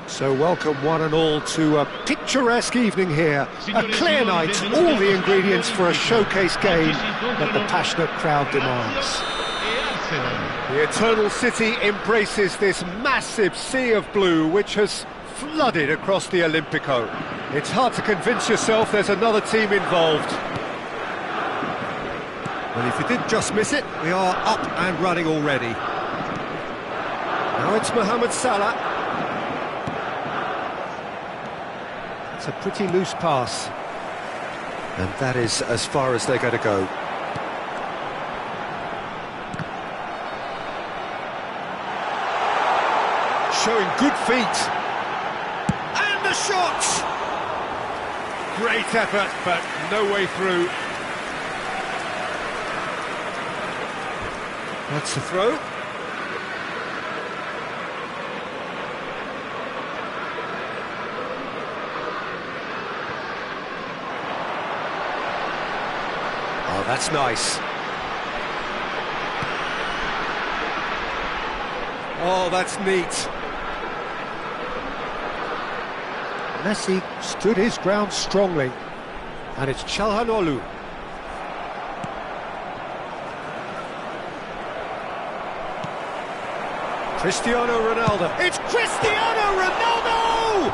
So welcome one and all to a picturesque evening here, a clear night, all the ingredients for a showcase game that the passionate crowd demands. The Eternal City embraces this massive sea of blue which has flooded across the Olimpico. It's hard to convince yourself there's another team involved. Well, if you did just miss it, we are up and running already. Now it's Mohamed Salah. It's a pretty loose pass. And that is as far as they're going to go. Showing good feet. And the shot! Great effort, but no way through. That's the throw. Oh, that's nice. Oh, that's neat. Messi stood his ground strongly. And it's Çalhanoğlu. Cristiano Ronaldo. It's Cristiano Ronaldo!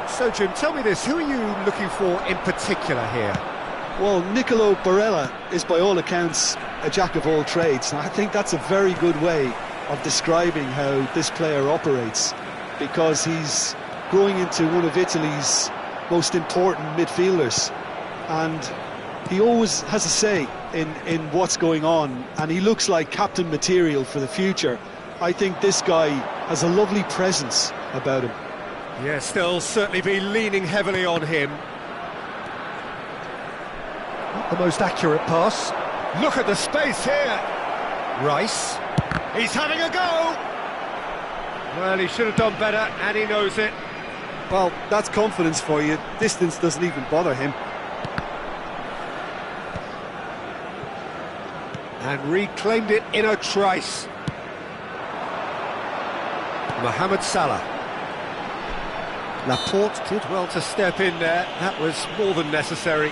So, Jim, tell me this, who are you looking for in particular here? Well, Nicolo Barella is by all accounts a jack of all trades, and I think that's a very good way of describing how this player operates, because he's growing into one of Italy's most important midfielders, and he always has a say in what's going on, and he looks like captain material for the future. I think this guy has a lovely presence about him. Yes, they'll certainly be leaning heavily on him. Not the most accurate pass. Look at the space here. Rice. He's having a go. Well, he should have done better, and he knows it. Well, that's confidence for you. Distance doesn't even bother him. And reclaimed it in a trice. Mohamed Salah. Laporte did well to step in there. That was more than necessary.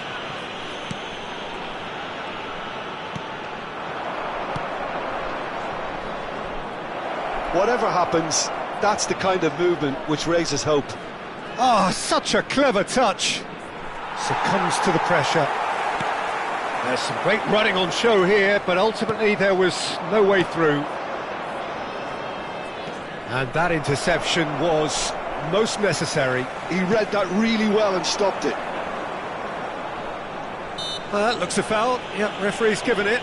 Whatever happens, that's the kind of movement which raises hope. Ah, such a clever touch. Succumbs to the pressure. There's some great running on show here, but ultimately there was no way through. And that interception was most necessary. He read that really well and stopped it. That looks a foul. Yep, referee's given it.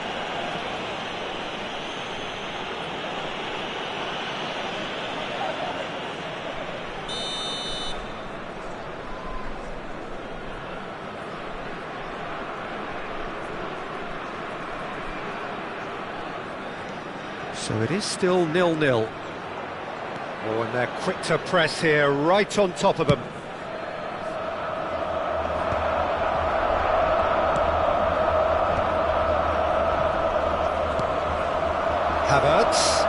So it is still 0-0. Oh, and they're quick to press here, right on top of them. Havertz.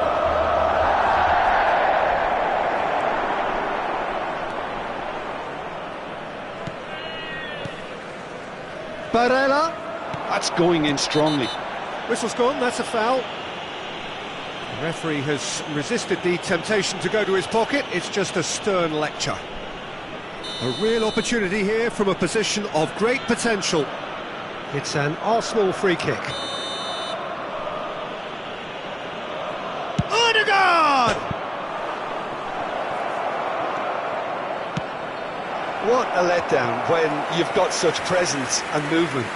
Barella. That's going in strongly. Whistle's gone, that's a foul. The referee has resisted the temptation to go to his pocket. It's just a stern lecture. A real opportunity here from a position of great potential. It's an Arsenal free kick. Odegaard! What a letdown when you've got such presence and movement.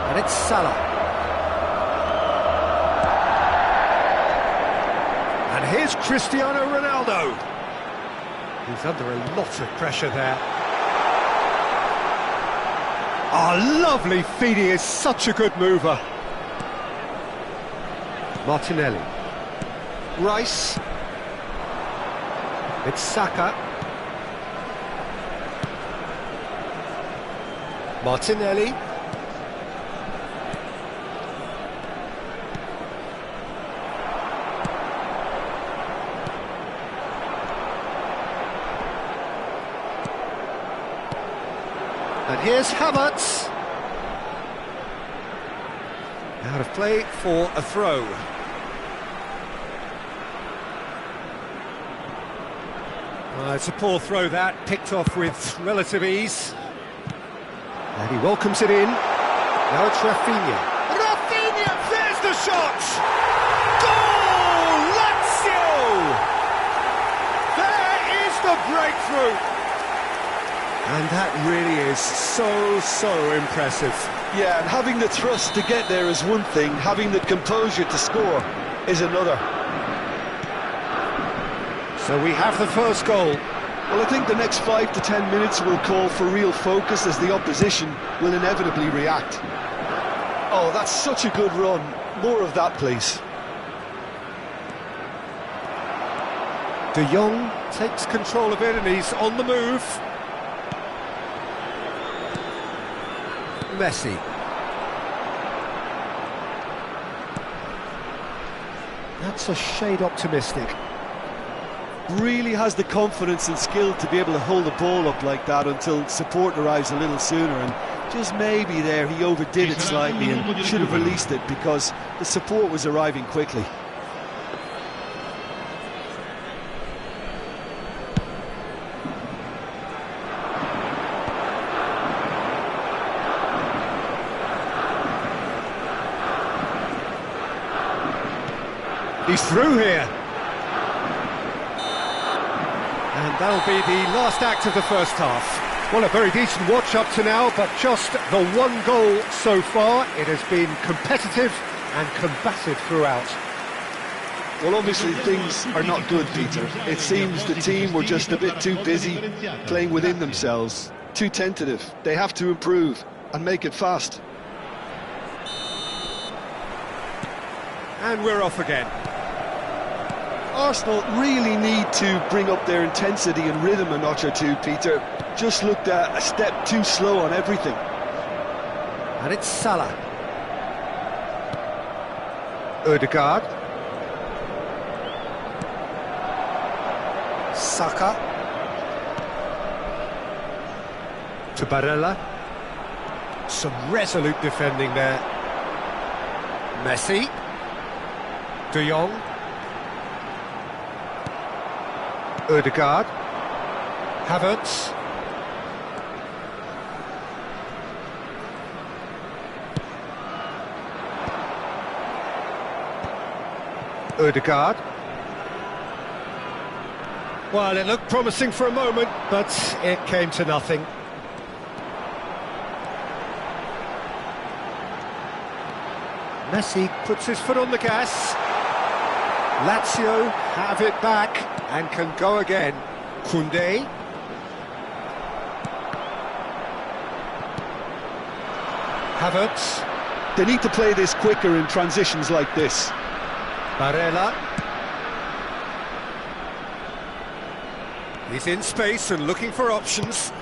And it's Salah. And here's Cristiano Ronaldo. He's under a lot of pressure there. Oh, lovely feed, he is such a good mover. Martinelli. Rice. It's Saka. Martinelli. And here's Havertz. Out of play for a throw. It's a poor throw that, picked off with relative ease. And he welcomes it in. Now it's Rafinha. Rafinha, there's the shot! Goal! Lazio! There is the breakthrough! And that really is so impressive. Yeah, and having the thrust to get there is one thing, having the composure to score is another. So we have the first goal. Well, I think the next 5 to 10 minutes will call for real focus as the opposition will inevitably react. Oh, that's such a good run. More of that, please. De Jong takes control of it and he's on the move. Messi. That's a shade optimistic. Really has the confidence and skill to be able to hold the ball up like that until support arrives a little sooner, and just maybe there he overdid it slightly and should have released it because the support was arriving quickly. He's through here. And that'll be the last act of the first half. Well, a very decent watch up to now, but just the one goal so far. It has been competitive and combative throughout. Well, obviously things are not good, Peter. It seems the team were just a bit too busy playing within themselves, too tentative. They have to improve and make it fast. And we're off again. Arsenal really need to bring up their intensity and rhythm a notch or two, Peter. Just looked a step too slow on everything. And it's Salah. Ødegaard. Saka. To Barella. Some resolute defending there. Messi. De Jong. Ødegaard. Havertz. Ødegaard. Well, it looked promising for a moment, but it came to nothing. Messi puts his foot on the gas. Lazio have it back and can go again. Koundé. Havertz. They need to play this quicker in transitions like this. Barella. He's in space and looking for options.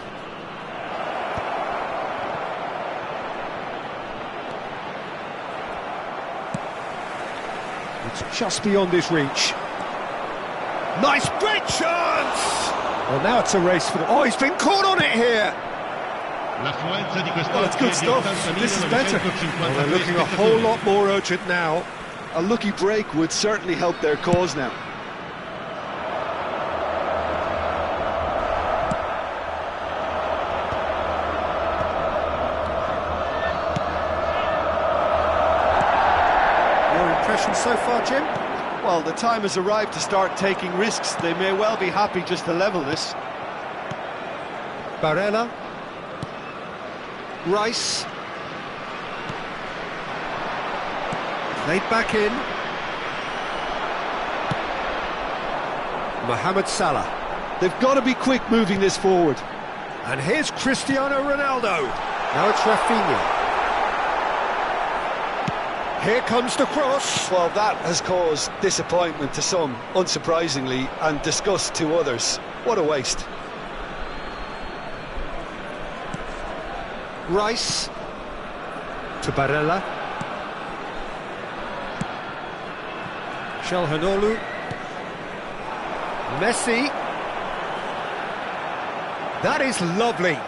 It's just beyond his reach. Nice break chance! Well, now it's a race for the... Oh, he's been caught on it here! Well, it's good stuff. This is better. Well, they're looking a whole lot more urgent now. A lucky break would certainly help their cause now. Your impression so far, Jim? Well, the time has arrived to start taking risks. They may well be happy just to level this. Barella. Rice. Played back in. Mohamed Salah. They've got to be quick moving this forward. And here's Cristiano Ronaldo. Now it's Rafinha. Here comes the cross. Well, that has caused disappointment to some, unsurprisingly, and disgust to others. What a waste. Rice to Barella. Calhanoglu. Messi. That is lovely.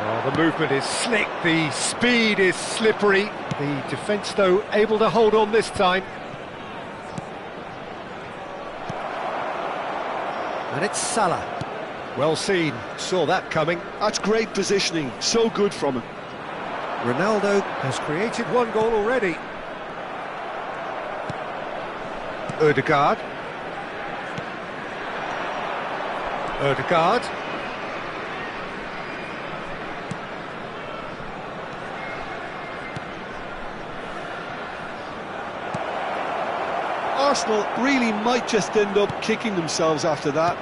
Oh, the movement is slick, the speed is slippery. The defence, though, able to hold on this time. And it's Salah. Well seen, saw that coming. That's great positioning, so good from him. Ronaldo has created one goal already. Ødegaard. Ødegaard. Arsenal really might just end up kicking themselves after that.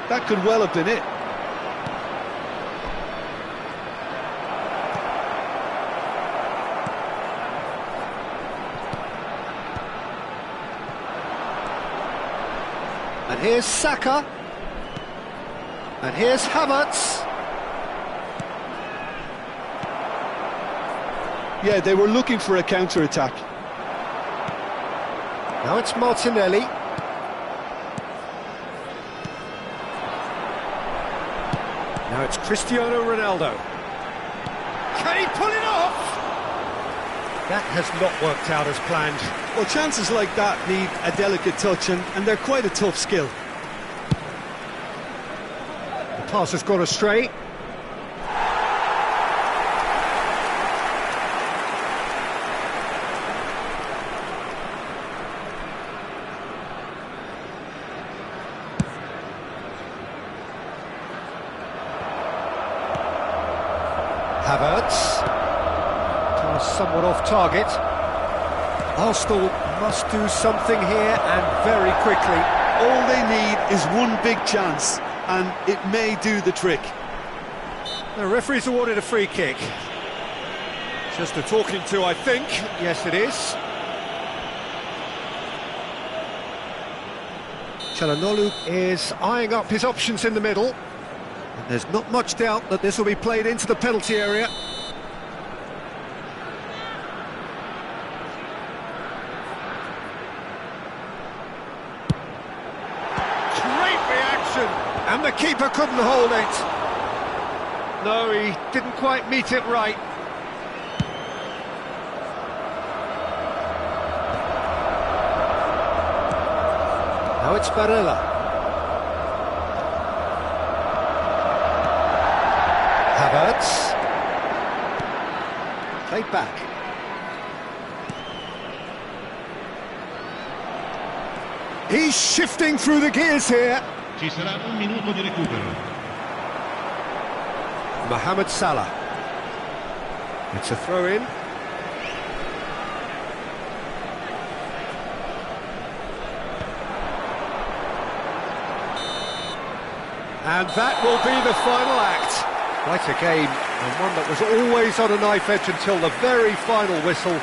That could well have been it. And here's Saka. And here's Havertz. Yeah, they were looking for a counter-attack. Now it's Martinelli. Now it's Cristiano Ronaldo. Can he pull it off? That has not worked out as planned. Well, chances like that need a delicate touch, and they're quite a tough skill. The pass has gone astray. Havertz. Pass somewhat off target. Arsenal must do something here, and very quickly. All they need is one big chance, and it may do the trick. The referee's awarded a free kick. Just a talking to, I think. Yes, it is. Calhanoglu is eyeing up his options in the middle. And there's not much doubt that this will be played into the penalty area. Great reaction! And the keeper couldn't hold it. No, he didn't quite meet it right. Now it's Barella. Havertz. Played back. He's shifting through the gears here. Ci sarà un minuto di recupero. Mohamed Salah. It's a throw-in. And that will be the final act. Quite a game, and one that was always on a knife edge until the very final whistle.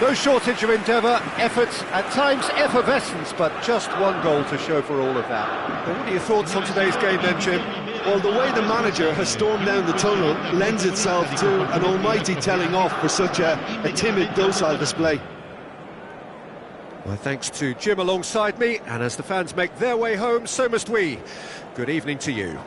No shortage of endeavour, effort, at times effervescence, but just one goal to show for all of that. Well, what are your thoughts on today's game then, Jim? Well, the way the manager has stormed down the tunnel lends itself to an almighty telling off for such a timid, docile display. My thanks to Jim alongside me, and as the fans make their way home, so must we. Good evening to you.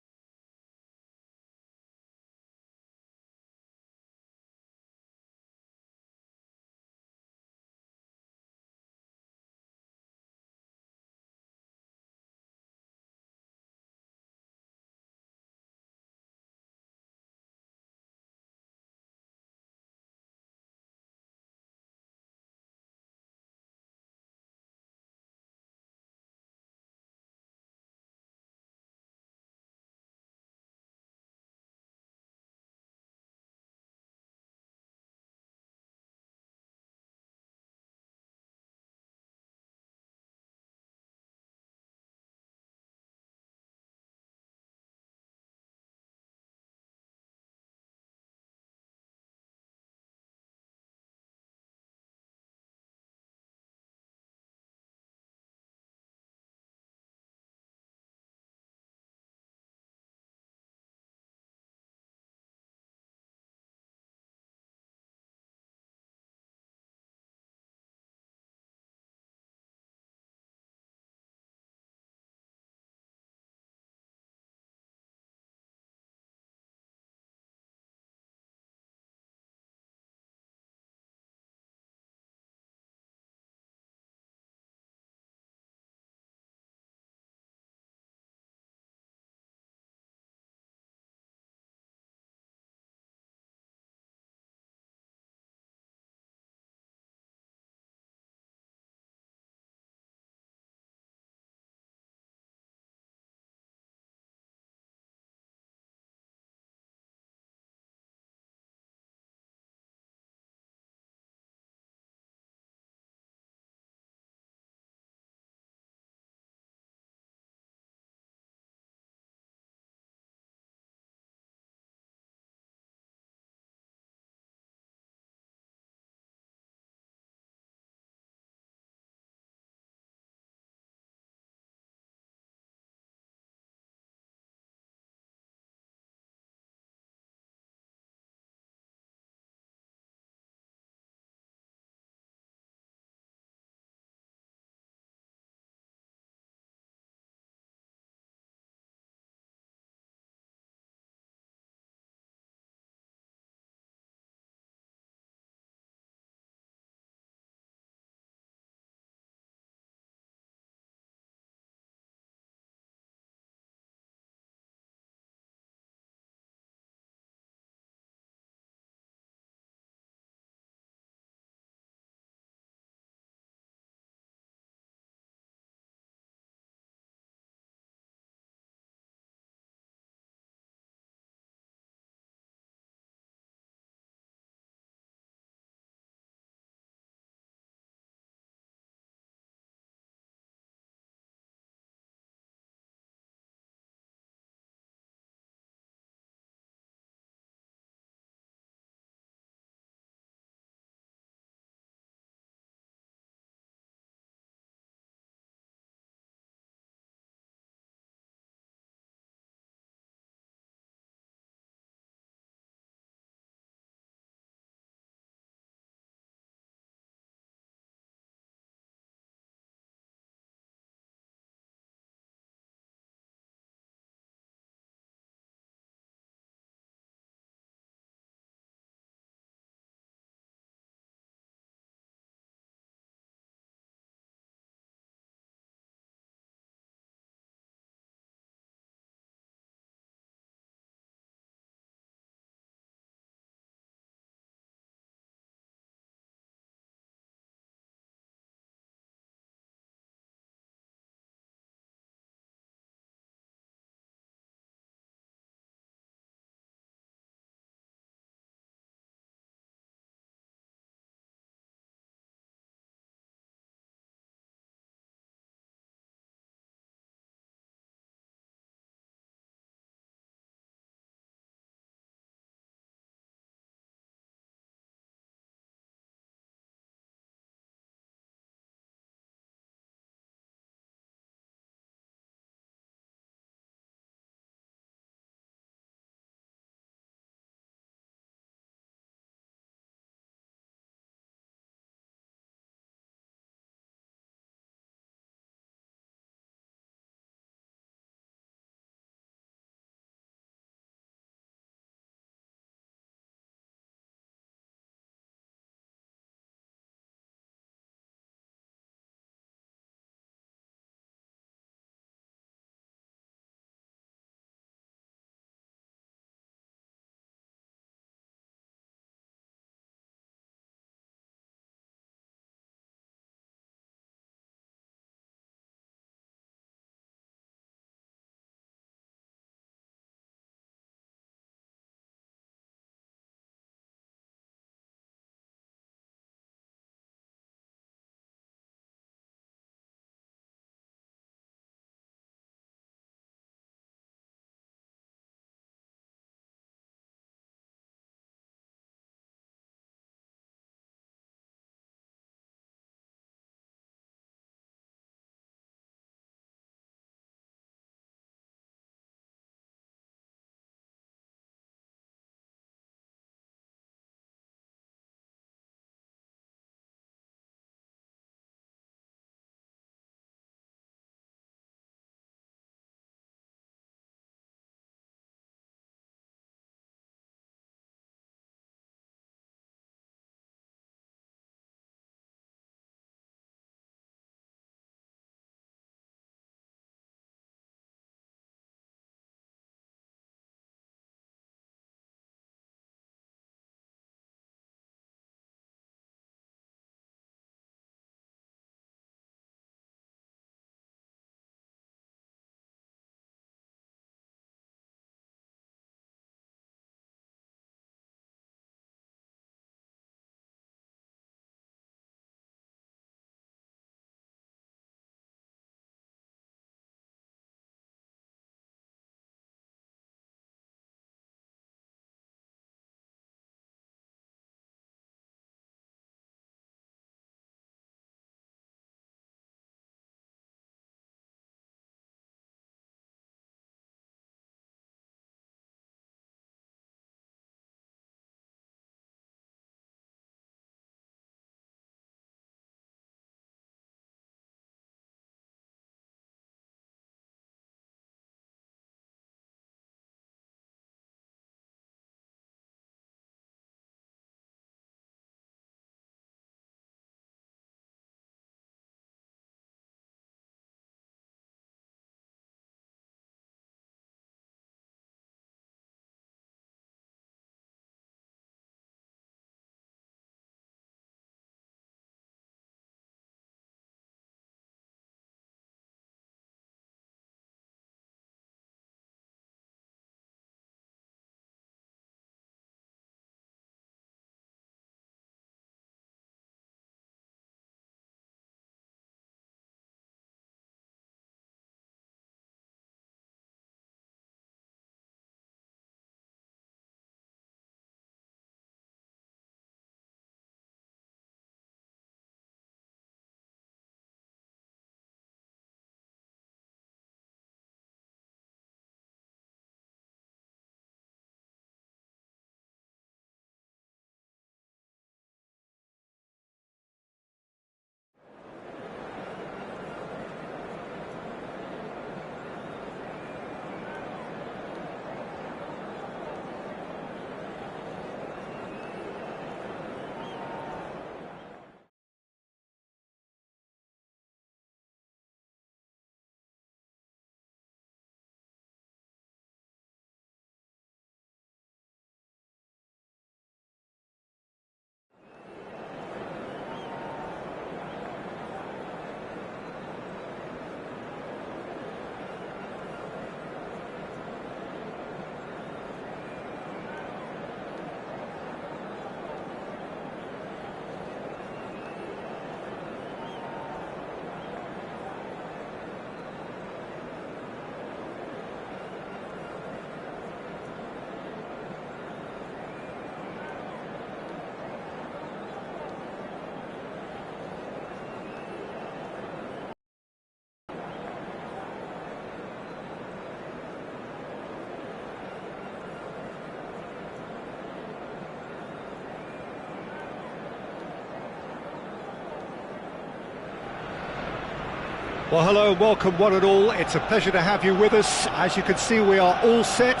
Well, hello and welcome one and all. It's a pleasure to have you with us. As you can see, we are all set.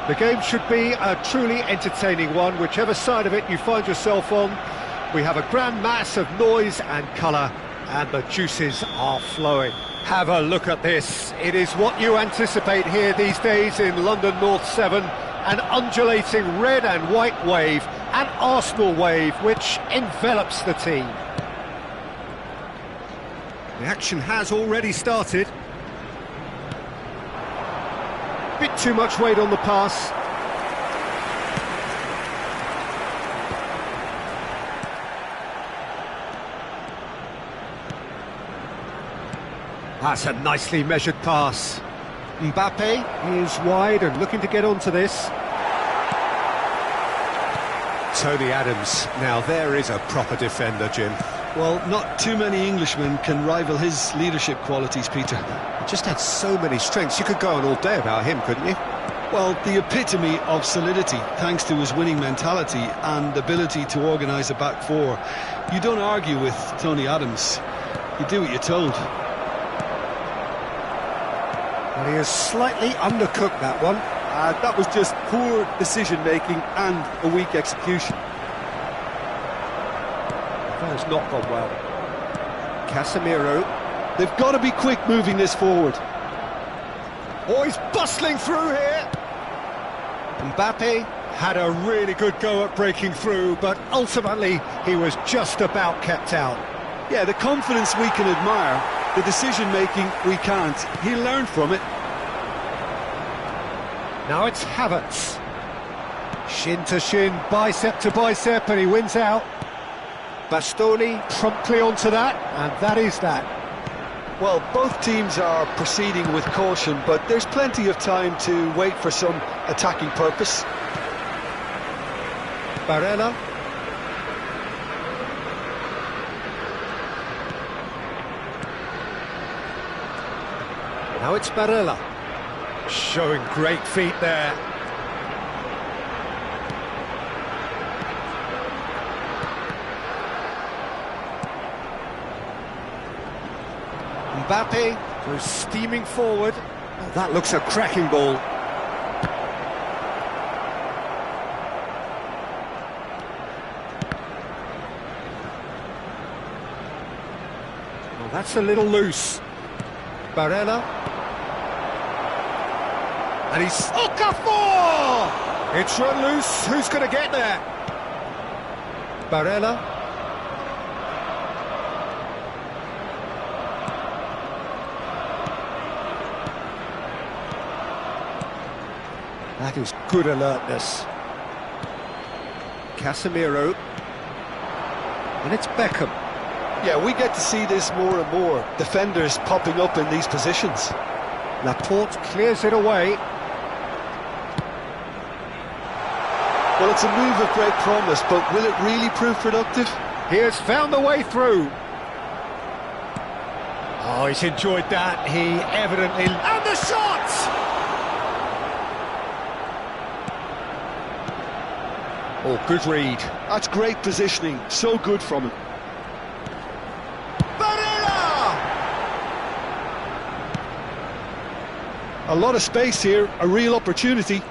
The game should be a truly entertaining one, whichever side of it you find yourself on. We have a grand mass of noise and colour, and the juices are flowing. Have a look at this. It is what you anticipate here these days in London North 7. An undulating red and white wave, an Arsenal wave, which envelops the team. The action has already started. Bit too much weight on the pass. That's a nicely measured pass. Mbappe is wide and looking to get onto this. Tony Adams. Now there is a proper defender, Jim. Well, not too many Englishmen can rival his leadership qualities, Peter. He just had so many strengths. You could go on all day about him, couldn't you? Well, the epitome of solidity, thanks to his winning mentality and ability to organise a back four. You don't argue with Tony Adams. You do what you're told. Well, he has slightly undercooked that one. That was just poor decision-making and a weak execution. That has not gone well. Casemiro. They've got to be quick moving this forward. Oh, he's bustling through here. Mbappe had a really good go at breaking through, but ultimately he was just about kept out. Yeah, the confidence we can admire, the decision-making we can't. He'll learn from it. Now it's Havertz. Shin to shin, bicep to bicep, and he wins out. Bastoni promptly onto that, and that is that. Well, both teams are proceeding with caution, but there's plenty of time to wait for some attacking purpose. Barella. Now it's Barella. Showing great feet there. Mbappe goes steaming forward. Oh, that looks a cracking ball. Well, that's a little loose. Barella. And he's... Okafor! It's run loose. Who's going to get there? Barella. That is good alertness. Casemiro. And it's Beckham. Yeah, we get to see this more and more. Defenders popping up in these positions. Laporte clears it away. Well, it's a move of great promise, but will it really prove productive? He has found the way through. Oh, he's enjoyed that. He evidently... And the shot! Oh, good read. That's great positioning. So good from him. Barella! A lot of space here, a real opportunity.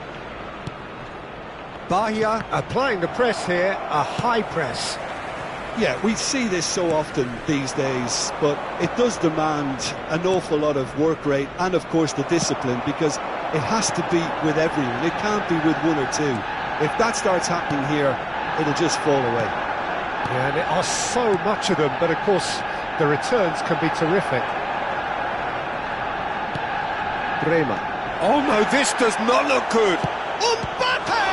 Bahia applying the press here, a high press. Yeah, we see this so often these days, but it does demand an awful lot of work rate and, of course, the discipline, because it has to be with everyone. It can't be with one or two. If that starts happening here, it'll just fall away. Yeah, and there are so much of them, but of course the returns can be terrific. Bremer. Oh no, this does not look good. Mbappe!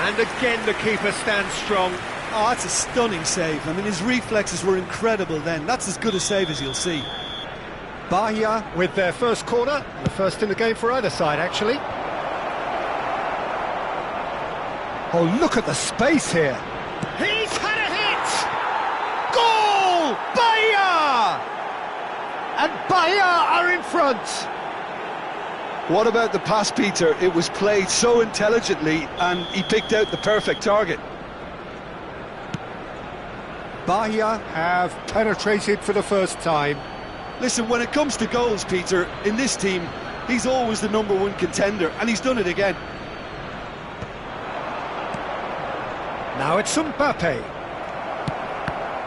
And again the keeper stands strong. Oh, that's a stunning save. I mean, his reflexes were incredible then. That's as good a save as you'll see. Bahia with their first corner, the first in the game for either side, actually. Oh, look at the space here. He's had a hit! Goal! Bahia! And Bahia are in front. What about the pass, Peter? It was played so intelligently and he picked out the perfect target. Bahia have penetrated for the first time. Listen, when it comes to goals, Peter, in this team, he's always the #1 contender, and he's done it again. Now it's Mbappe.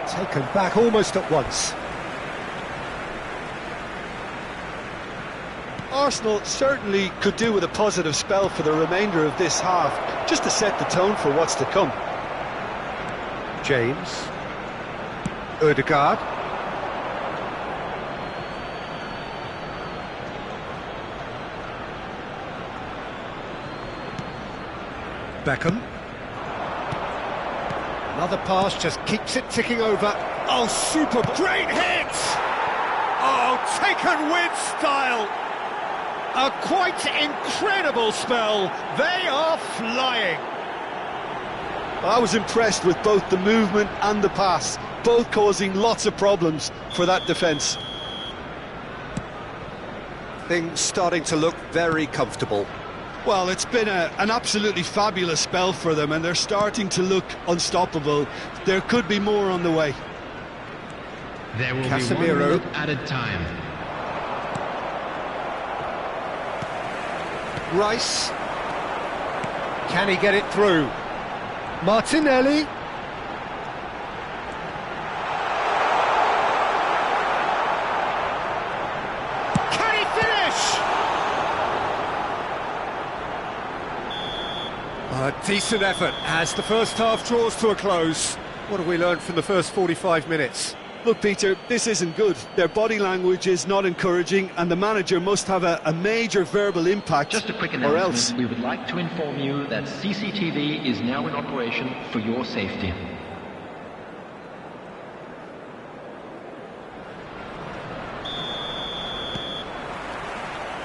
Taken back almost at once. Arsenal certainly could do with a positive spell for the remainder of this half, just to set the tone for what's to come. James. Ødegaard. Beckham. Another pass just keeps it ticking over. Oh, super! Great hit! Oh, taken with style! A quite incredible spell. They are flying. I was impressed with both the movement and the pass, both causing lots of problems for that defence. Things starting to look very comfortable. Well, it's been an absolutely fabulous spell for them, and they're starting to look unstoppable. There could be more on the way. There will Casemiro. be 1 minute added time. Rice. Can he get it through? Martinelli. Can he finish? A decent effort as the first half draws to a close. What have we learned from the first 45 minutes? Look, Peter, this isn't good. Their body language is not encouraging, and the manager must have a major verbal impact. Just a quick or else. announcement. We would like to inform you that CCTV is now in operation for your safety.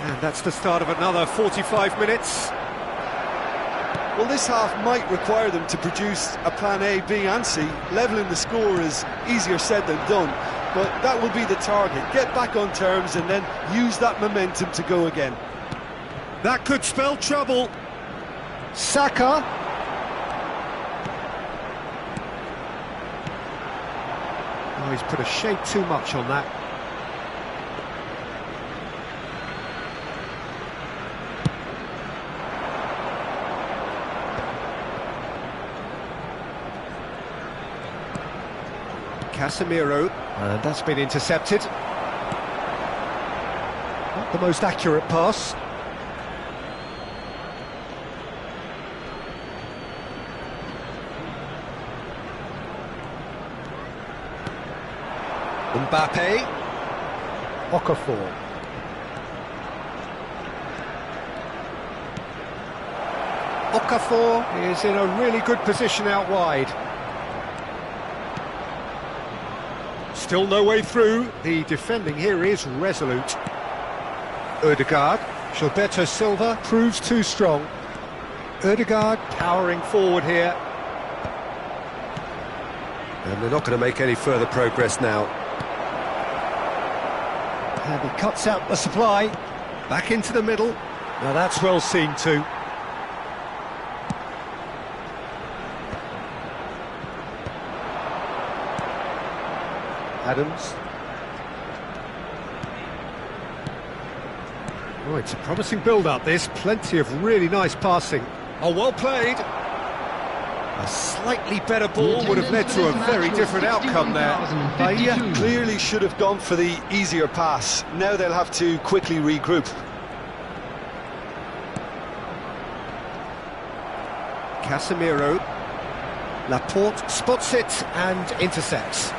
And that's the start of another 45 minutes. Well, this half might require them to produce a plan A, B and C. Levelling the score is easier said than done, but that will be the target. Get back on terms and then use that momentum to go again. That could spell trouble. Saka. Oh, he's put a shade too much on that. Casemiro, and that's been intercepted. Not the most accurate pass. Mbappe. Okafor. Okafor is in a really good position out wide. Still no way through. The defending here is resolute. Ødegaard. Gilberto Silva proves too strong. Ødegaard powering forward here. And they're not going to make any further progress now. And he cuts out the supply. Back into the middle. Now that's well seen too. Adams. Oh, it's a promising build-up, this. Plenty of really nice passing. Oh, well played. A slightly better ball would have led to a very different outcome there. Bahia clearly should have gone for the easier pass. Now they'll have to quickly regroup. Casemiro. Laporte spots it and intercepts.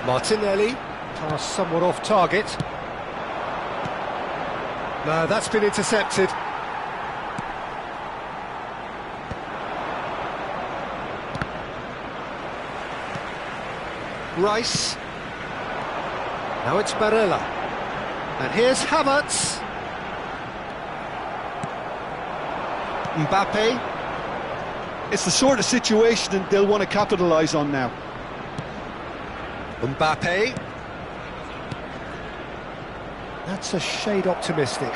Martinelli, pass somewhat off target. No, that's been intercepted. Rice. Now it's Barella. And here's Havertz. Mbappe. It's the sort of situation they'll want to capitalise on now. Mbappe. That's a shade optimistic.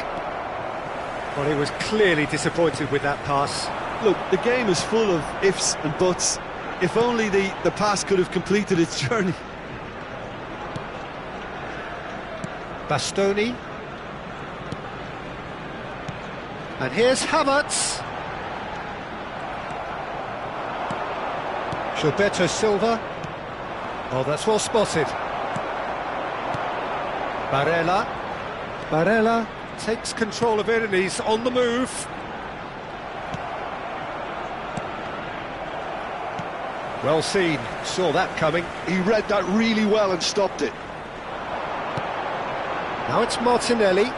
Well, he was clearly disappointed with that pass. Look, the game is full of ifs and buts. If only the pass could have completed its journey. Bastoni. And here's Havertz. Gilberto Silva. Oh, that's well spotted. Barella. Barella takes control of it and he's on the move. Well seen, saw that coming. He read that really well and stopped it. Now it's Martinelli.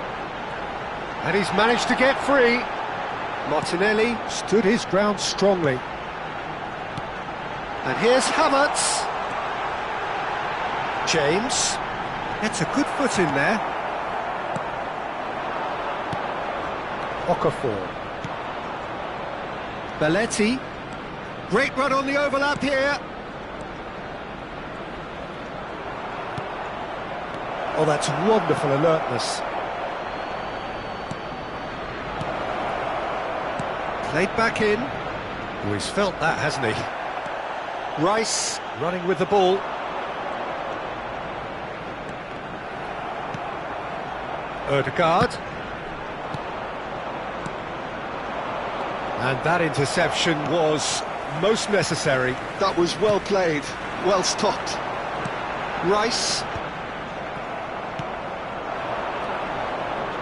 And he's managed to get free. Martinelli stood his ground strongly. And here's Havertz. James. Gets a good foot in there. Okafor. Belletti. Great run on the overlap here. Oh, that's wonderful alertness. Played back in. Oh, he's felt that, hasn't he? Rice running with the ball. Ødegaard. And that interception was most necessary. That was well played, well stopped. Rice.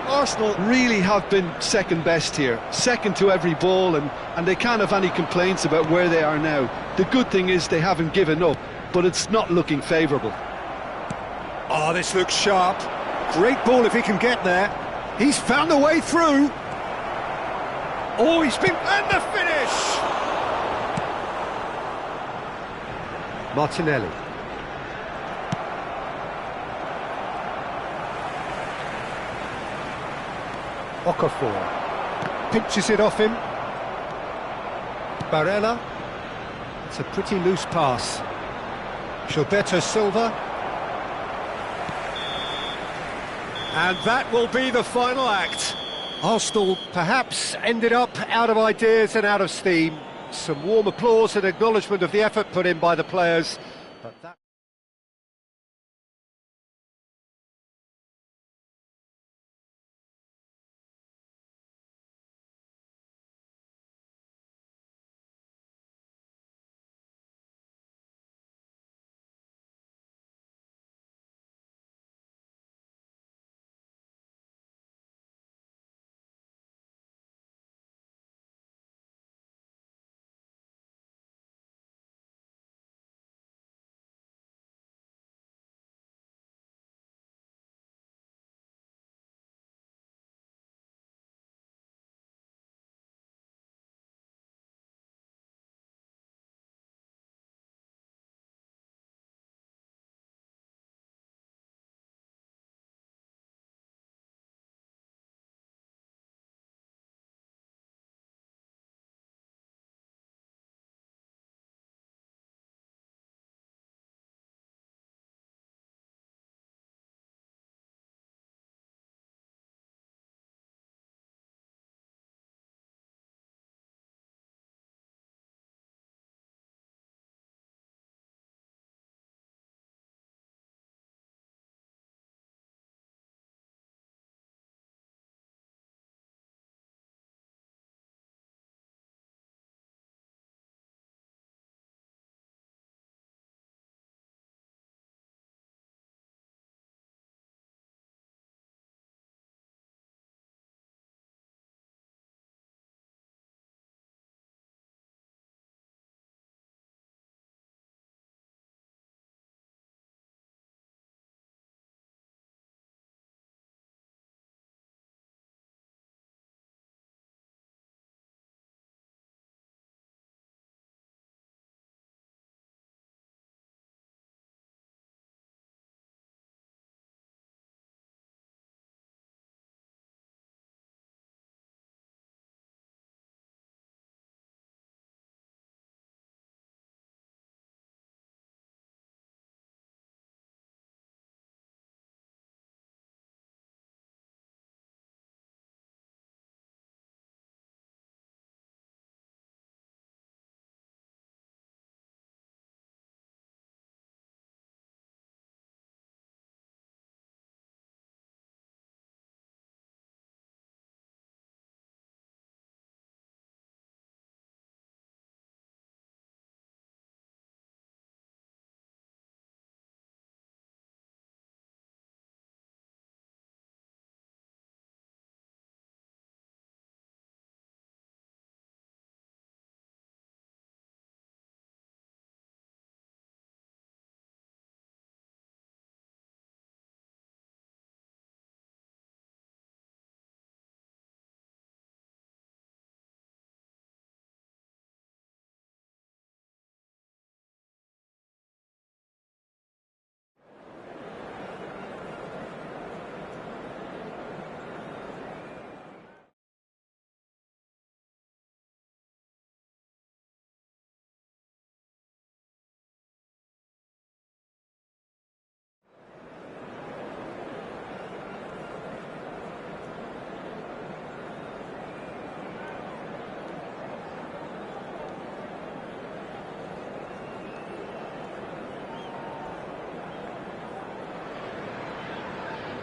Arsenal really have been second best here, second to every ball, and they can't have any complaints about where they are now. The good thing is they haven't given up, but it's not looking favourable. Oh, this looks sharp. Great ball if he can get there. He's found a way through. Oh, he's been... and the finish! Martinelli. Okafor pinches it off him. Barella. It's a pretty loose pass. Gilberto Silva. And that will be the final act. Arsenal perhaps ended up out of ideas and out of steam. Some warm applause and acknowledgement of the effort put in by the players. But that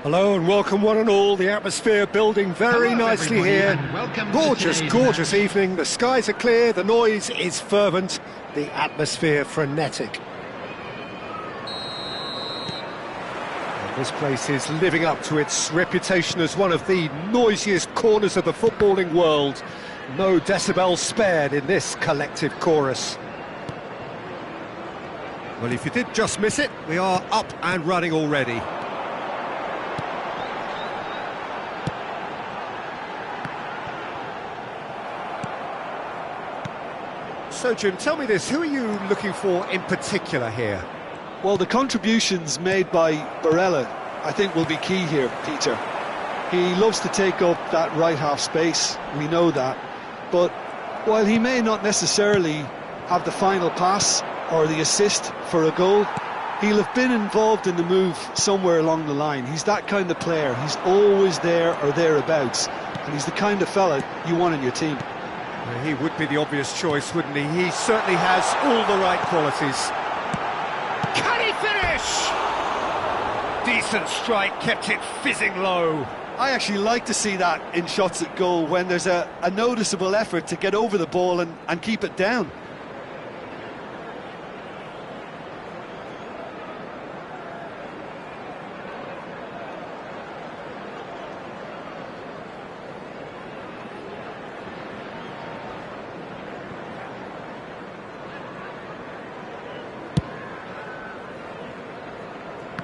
Hello and welcome one and all. The atmosphere building very Hello, nicely everybody, here. and welcome to Gorgeous, today's gorgeous match. evening. The skies are clear, the noise is fervent, the atmosphere frenetic. And this place is living up to its reputation as one of the noisiest corners of the footballing world. No decibels spared in this collective chorus. Well, if you did just miss it, we are up and running already. So, Jim, tell me this, who are you looking for in particular here? Well, the contributions made by Barella, I think, will be key here, Peter. He loves to take up that right half space, we know that. But while he may not necessarily have the final pass or the assist for a goal, he'll have been involved in the move somewhere along the line. He's that kind of player. He's always there or thereabouts. And he's the kind of fella you want in your team. He would be the obvious choice, wouldn't he? He certainly has all the right qualities. Can he finish? Decent strike, kept it fizzing low. I actually like to see that in shots at goal when there's a noticeable effort to get over the ball and keep it down.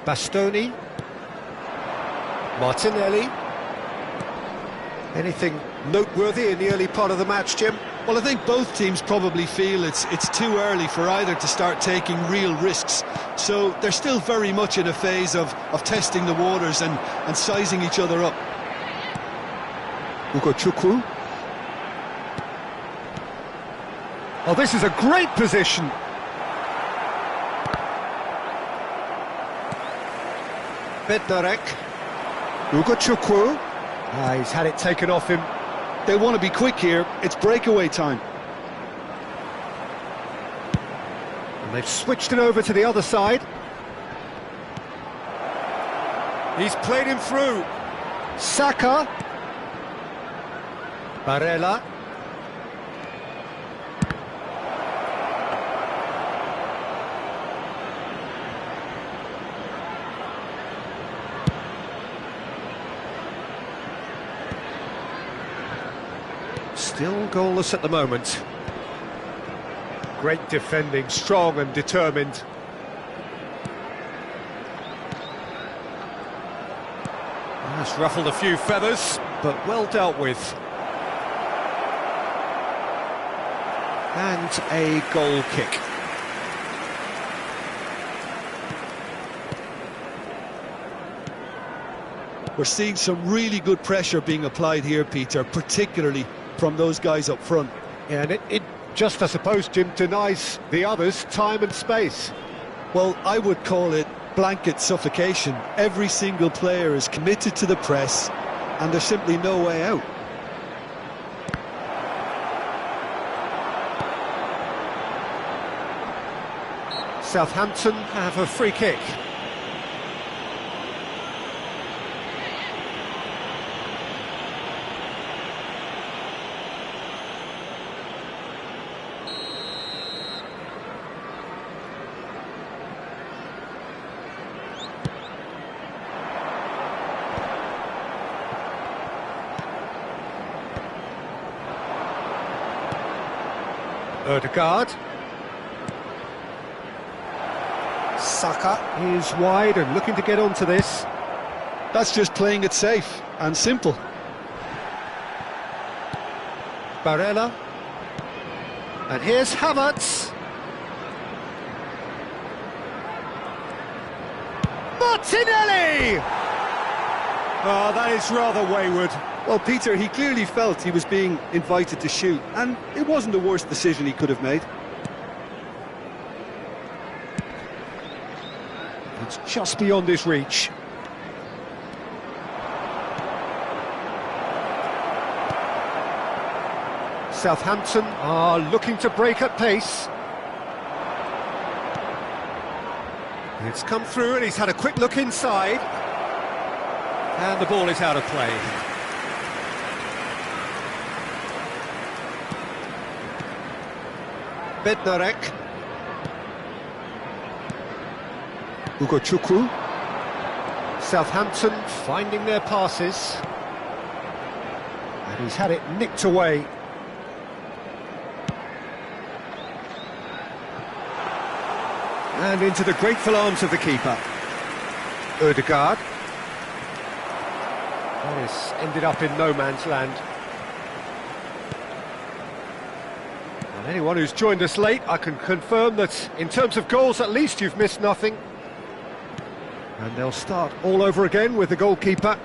Bastoni, Martinelli. Anything noteworthy in the early part of the match, Jim? Well, I think both teams probably feel it's too early for either to start taking real risks. So they're still very much in a phase of testing the waters and sizing each other up. Ugochukwu. Oh, this is a great position. Bednarek. Ugochukwu. He's had it taken off him. They want to be quick here. It's breakaway time. And they've switched it over to the other side. He's played him through. Saka. Barella. Still goalless at the moment. Great defending, strong and determined. That's ruffled a few feathers, but well dealt with. And a goal kick. We're seeing some really good pressure being applied here, Peter, particularly from those guys up front. Yeah, and it just, I suppose, Jim, denies the others time and space. Well, I would call it blanket suffocation. Every single player is committed to the press, and there's simply no way out. Southampton have a free kick. Ødegaard. Saka is wide and looking to get onto this. That's just playing it safe and simple. Barella. And here's Havertz. Martinelli! Oh, that is rather wayward. Well, Peter, he clearly felt he was being invited to shoot, and it wasn't the worst decision he could have made. It's just beyond his reach. Southampton are looking to break at pace. It's come through and he's had a quick look inside. And the ball is out of play. Bednarek. Ugochukwu. Southampton finding their passes. And he's had it nicked away. And into the grateful arms of the keeper. Ødegaard. That has ended up in no man's land. And anyone who's joined us late, I can confirm that in terms of goals, at least you've missed nothing. And they'll start all over again with the goalkeeper.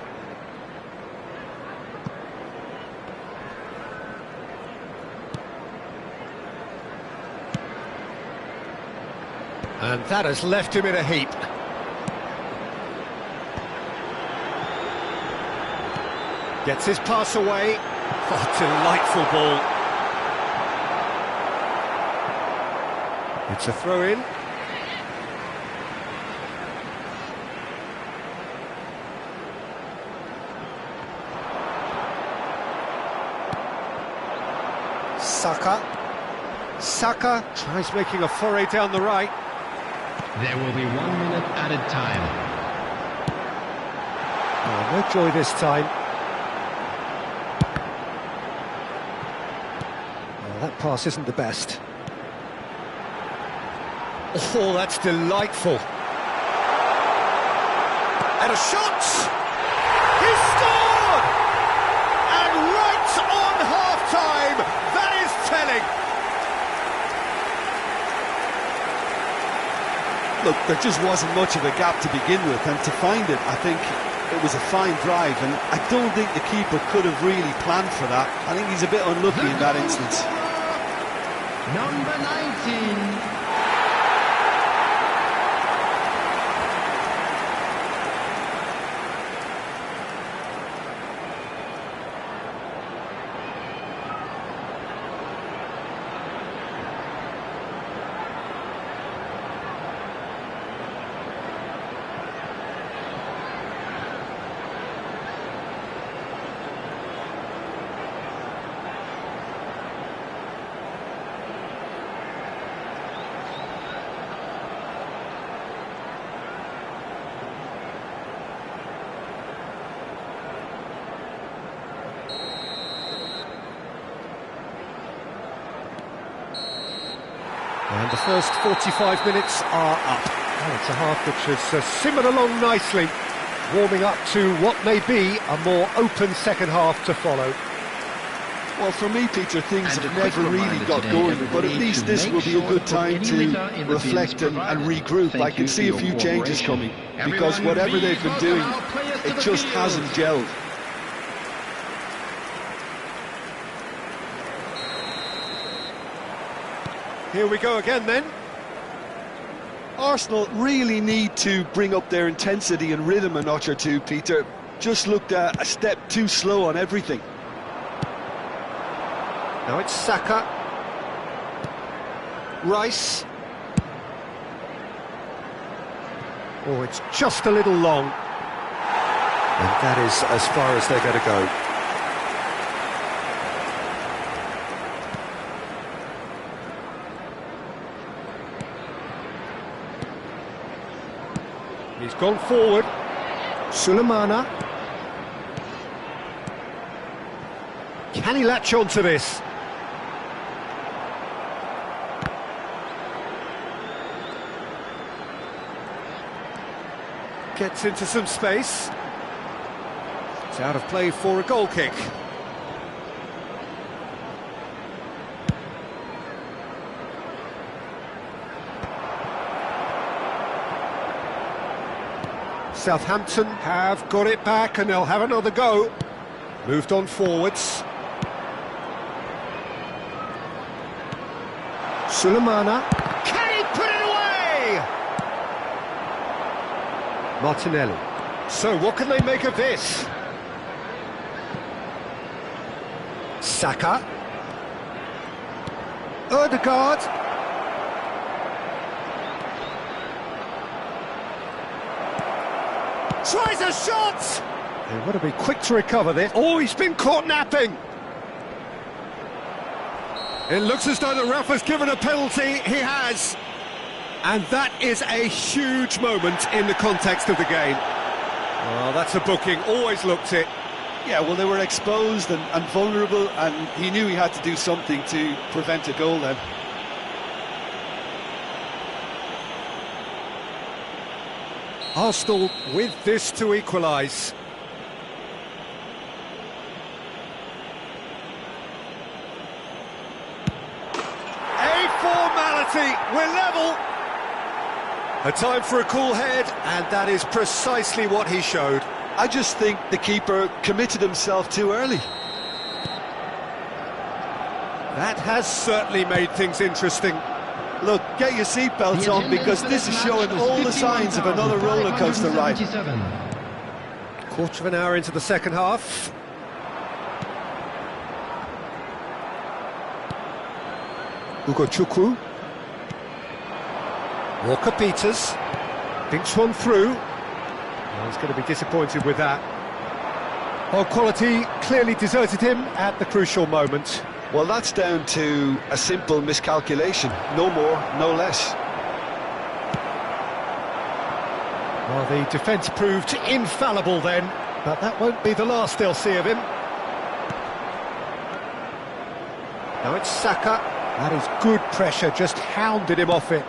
And that has left him in a heap. Gets his pass away. Oh, delightful ball. It's a throw-in. Saka. Saka tries making a foray down the right. There will be 1 minute added time. Oh, no joy this time. Oh, that pass isn't the best. Oh, that's delightful. And a shot! He scored! And right on half-time, that is telling. Look, there just wasn't much of a gap to begin with, and to find it, I think it was a fine drive, and I don't think the keeper could have really planned for that. I think he's a bit unlucky in that instance. Number 19. And the first 45 minutes are up. Well, it's a half which has simmered along nicely, warming up to what may be a more open second half to follow. Well, for me, Peter, things And a have never quick really reminder got today, going, everybody, but at least to this make will be a sure good to put time any to litter in the reflect bins and provided. regroup. I Thank can you see a for few your changes cooperation. coming, because Everyone, whatever they've been please doing, welcome our players to it the just field. hasn't gelled. Here we go again then. Arsenal really need to bring up their intensity and rhythm a notch or two, Peter. Just looked a step too slow on everything. Now it's Saka. Rice. Oh, it's just a little long. And that is as far as they're going to go. He's gone forward. Sulemana. Can he latch on to this? Gets into some space. It's out of play for a goal kick. Southampton have got it back and they'll have another go. Moved on forwards. Sulemana. Can he put it away? Martinelli. So what can they make of this? Saka. Ødegaard. Tries a shot! They've got to be quick to recover this. Oh, he's been caught napping! It looks as though the ref has given a penalty. He has. And that is a huge moment in the context of the game. Well, that's a booking. Always looked it. Yeah, well, they were exposed and vulnerable, and he knew he had to do something to prevent a goal then. Arsenal with this to equalise. A formality, we're level. A time for a cool head, and that is precisely what he showed. I just think the keeper committed himself too early. That has certainly made things interesting. Look, get your seatbelts on, because this is showing all the signs of another roller coaster ride. Quarter of an hour into the second half. Ugochukwu. Walker-Peters. Dinks one through. Well, he's going to be disappointed with that. Oh, quality clearly deserted him at the crucial moment. Well, that's down to a simple miscalculation. No more, no less. Well, the defence proved infallible then, but that won't be the last they'll see of him. Now it's Saka. That is good pressure, just hounded him off it.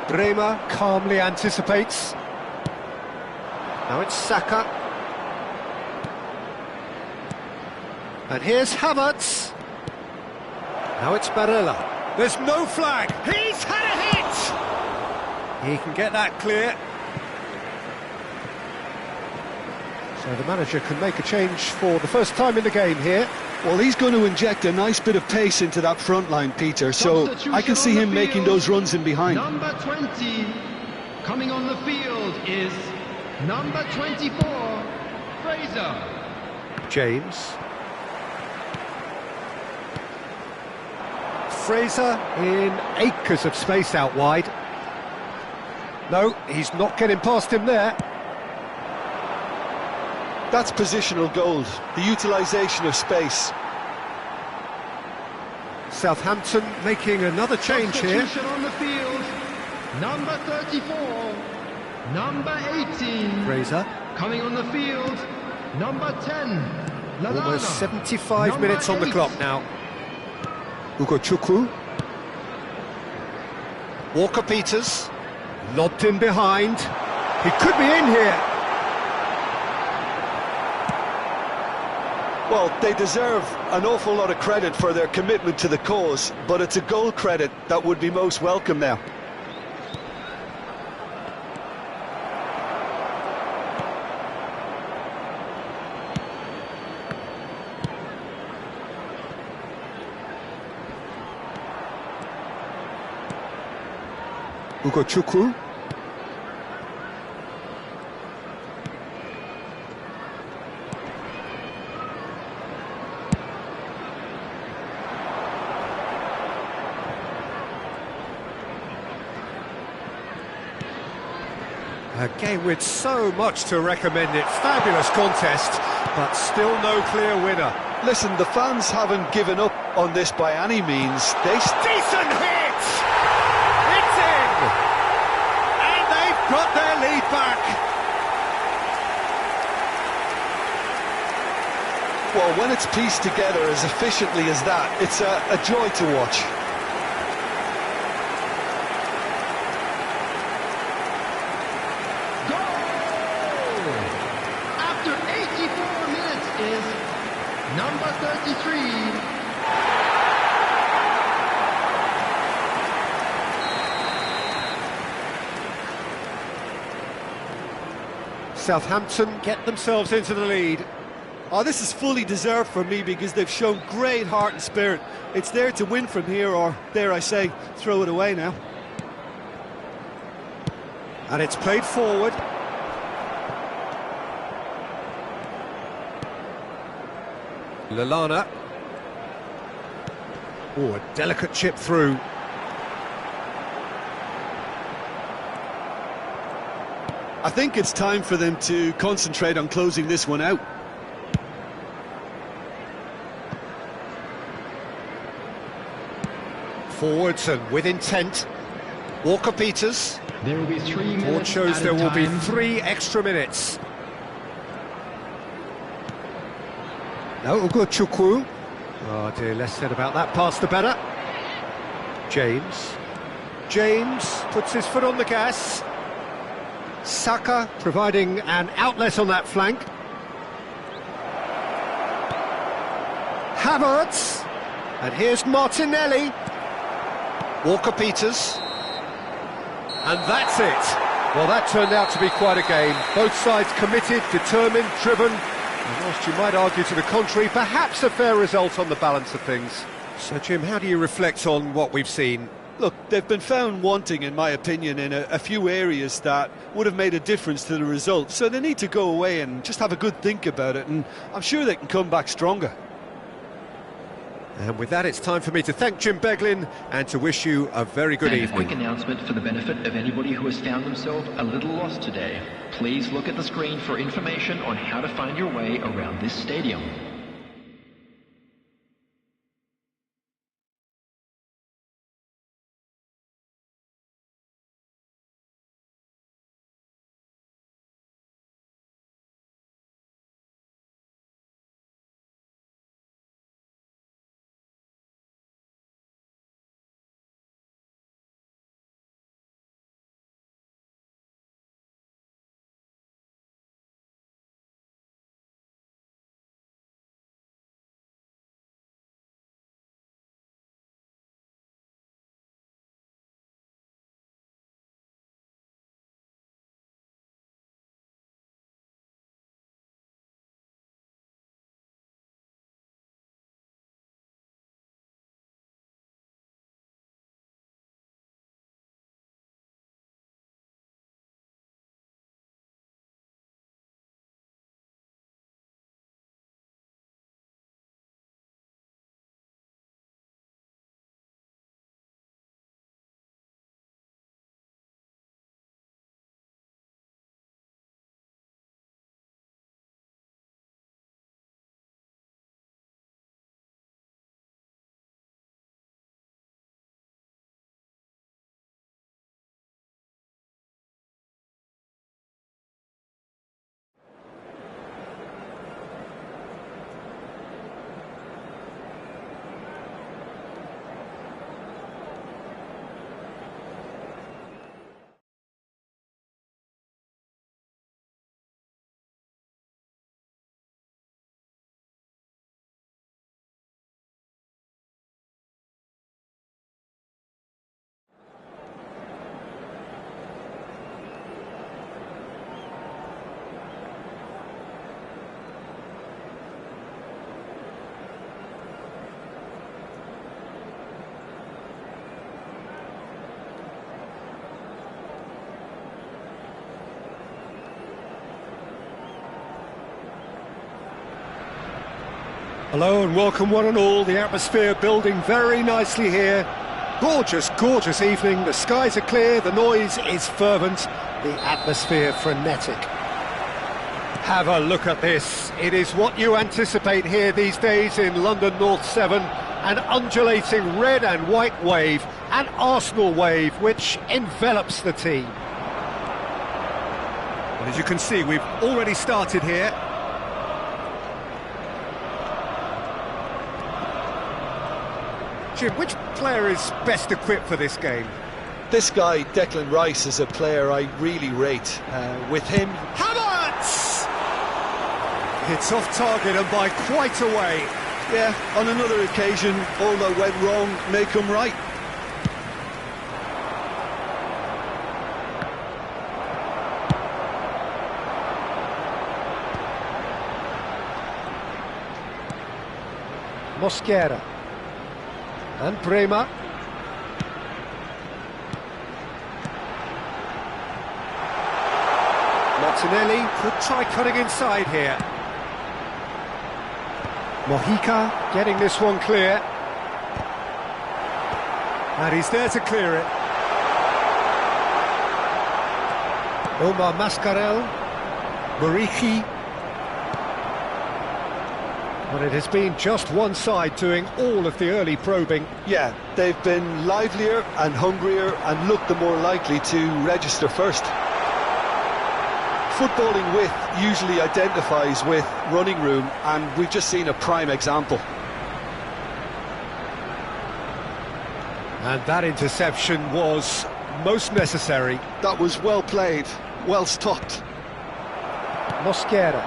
Bremer calmly anticipates. Now it's Saka. And here's Havertz. Now it's Barella. There's no flag. He's had a hit! He can get that clear. So the manager can make a change for the first time in the game here. Well, he's going to inject a nice bit of pace into that front line, Peter, so I can see him making those runs in behind. Number 20 coming on the field is number 24, Fraser. James. Fraser in acres of space out wide. No, he's not getting past him there. That's positional gold, the utilisation of space. Southampton making another change here. Substitution on the field, number 34, number 18. Fraser. Coming on the field, number 10, Lallana. Almost 75 Number minutes on the 8. clock now. Ugochukwu. Walker-Peters. Lobbed in behind. He could be in here. Well, they deserve an awful lot of credit for their commitment to the cause, but it's a goal credit that would be most welcome now. Ugochukwu. A game with so much to recommend it. Fabulous contest, but still no clear winner. Listen, the fans haven't given up on this by any means. Decent hit! It's in! And they've got their lead back. Well, when it's pieced together as efficiently as that, it's a joy to watch. Number 33. Southampton get themselves into the lead. Oh, this is fully deserved for me because they've shown great heart and spirit. It's there to win from here, or dare I say, throw it away now. And it's played forward. Lallana. Oh, a delicate chip through. I think it's time for them to concentrate on closing this one out. Forwards and with intent. Walker-Peters. There will be 3 minutes. Board shows there will be 3 extra minutes. No, Ugochukwu. Oh dear, less said about that pass the better. James puts his foot on the gas. Saka providing an outlet on that flank. Havertz. And here's Martinelli. Walker-Peters. And that's it. Well, that turned out to be quite a game. Both sides committed, determined, driven. And whilst you might argue to the contrary, perhaps a fair result on the balance of things. So, Jim, how do you reflect on what we've seen? Look, they've been found wanting, in my opinion, in a few areas that would have made a difference to the result. So they need to go away and just have a good think about it, and I'm sure they can come back stronger. And with that, it's time for me to thank Jim Beglin and to wish you a very good evening. A quick announcement for the benefit of anybody who has found themselves a little lost today. Please look at the screen for information on how to find your way around this stadium. Hello and welcome one and all. The atmosphere building very nicely here. Gorgeous, gorgeous evening. The skies are clear, the noise is fervent, the atmosphere frenetic. Have a look at this. It is what you anticipate here these days in London North 7. An undulating red and white wave, an Arsenal wave which envelops the team. Well, as you can see, we've already started here. Jim, which player is best equipped for this game? This guy, Declan Rice, is a player I really rate. With him... Havertz! It's off target and by quite a way. Yeah, on another occasion, all that went wrong may come right. Mosquera. And Bremer. Martinelli could try cutting inside here. Mojica getting this one clear. And he's there to clear it. Omar Mascarell, Muriqi. Well, it has been just one side doing all of the early probing. Yeah, they've been livelier and hungrier and looked the more likely to register first. Footballing width usually identifies with running room, and we've just seen a prime example. And that interception was most necessary. That was well played, well stopped. Mosquera.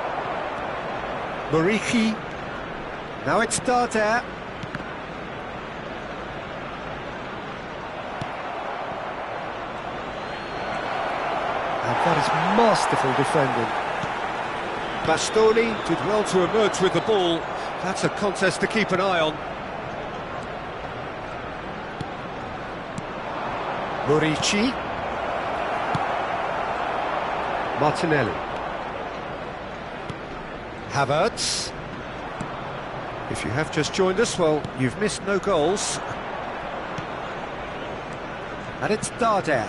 Muriqi. Now it's Darder. And that is masterful defending. Bastoni did well to emerge with the ball. That's a contest to keep an eye on. Muriqi. Martinelli. Havertz. If you have just joined us, well, you've missed no goals. And it's Darder.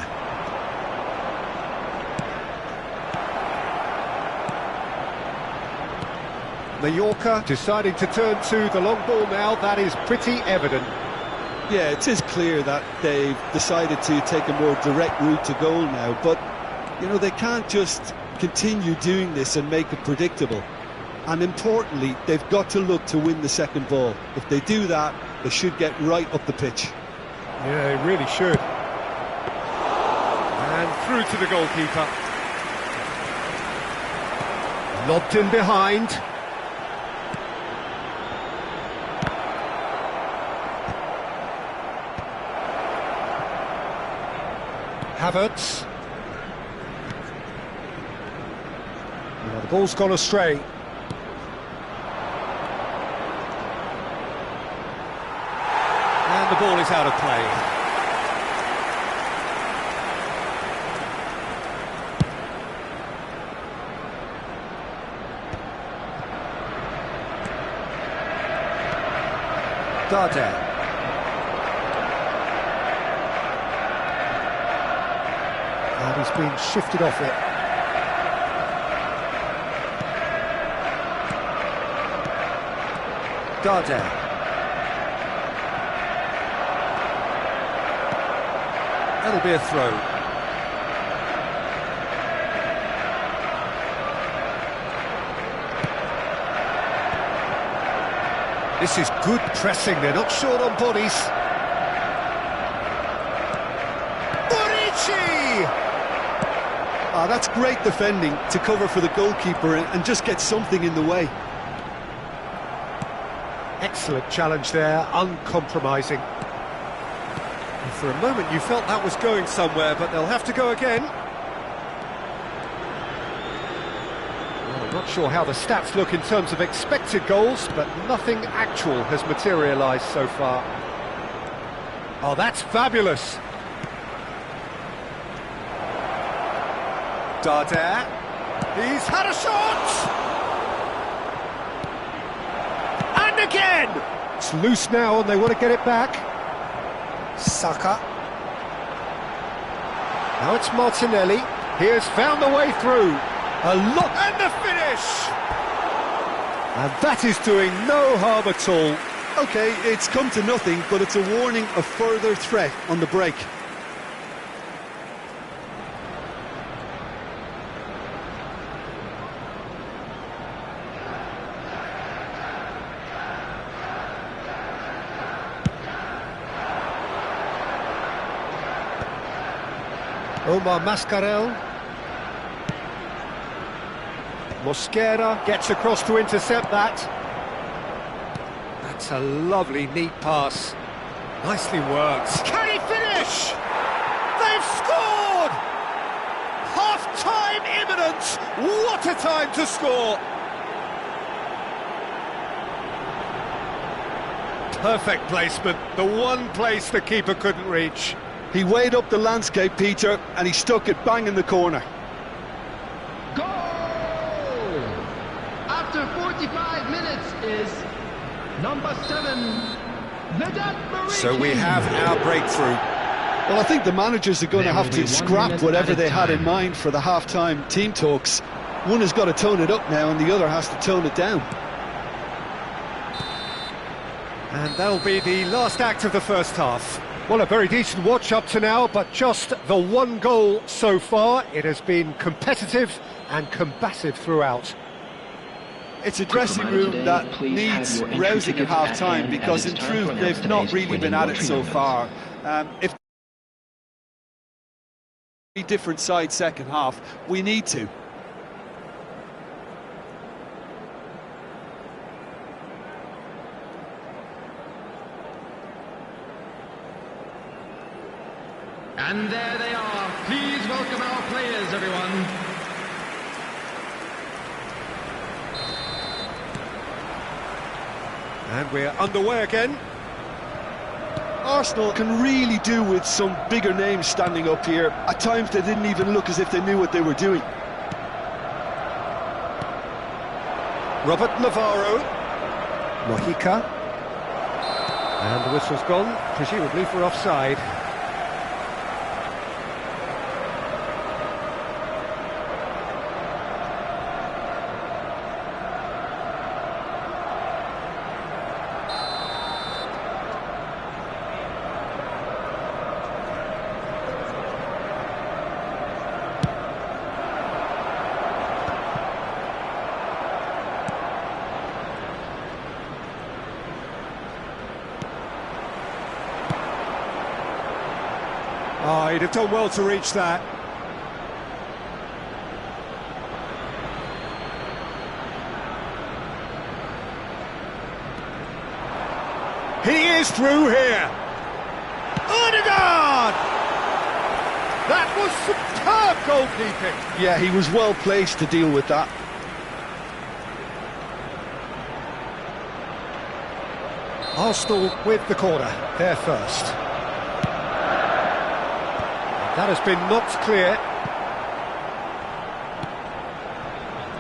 Mallorca deciding to turn to the long ball now. That is pretty evident. Yeah, it is clear that they've decided to take a more direct route to goal now, but, you know, they can't just continue doing this and make it predictable. And importantly, they've got to look to win the second ball. If they do that, they should get right up the pitch. Yeah, they really should. And through to the goalkeeper. Lobbed in behind. Havertz. Well, the ball's gone astray. And the ball is out of play. Darder. And he's been shifted off it. Darder. That'll be a throw. This is good pressing, they're not short on bodies. Muriqi! Ah, that's great defending to cover for the goalkeeper and just get something in the way. Excellent challenge there, uncompromising. And for a moment you felt that was going somewhere, but they'll have to go again. Well, I'm not sure how the stats look in terms of expected goals, but nothing actual has materialised so far. Oh, that's fabulous! Darder. He's had a shot! And again! It's loose now and they want to get it back. Saka. Now it's Martinelli. He has found the way through. A lot. And the finish! And that is doing no harm at all. OK, it's come to nothing, but it's a warning of further threat on the break. Omar Mascarell. Mosquera gets across to intercept that. That's a lovely, neat pass. Nicely worked. Can he finish? They've scored! Half-time imminent! What a time to score! Perfect placement, the one place the keeper couldn't reach. He weighed up the landscape, Peter, and he stuck it bang in the corner. Goal! After 45 minutes is number 7, Vedat Muriqi. So we have our breakthrough. Well, I think the managers are going to have to scrap whatever they had in mind for the half-time team talks. One has got to tone it up now and the other has to tone it down. And that'll be the last act of the first half. Well, a very decent watch up to now, but just the one goal so far. It has been competitive and combative throughout. It's a dressing room that needs rousing at half-time because in truth they've not really been at it so far. If different side second half, we need to. And there they are. Please welcome our players, everyone. And we're underway again. Arsenal can really do with some bigger names standing up here. At times they didn't even look as if they knew what they were doing. Robert Navarro. Mojica. And the whistle's gone, presumably for offside. Oh, he'd have done well to reach that. He is through here. Odegaard! That was superb goalkeeping. Yeah, he was well placed to deal with that. Arsenal with the corner, they're first. That has been knocked clear.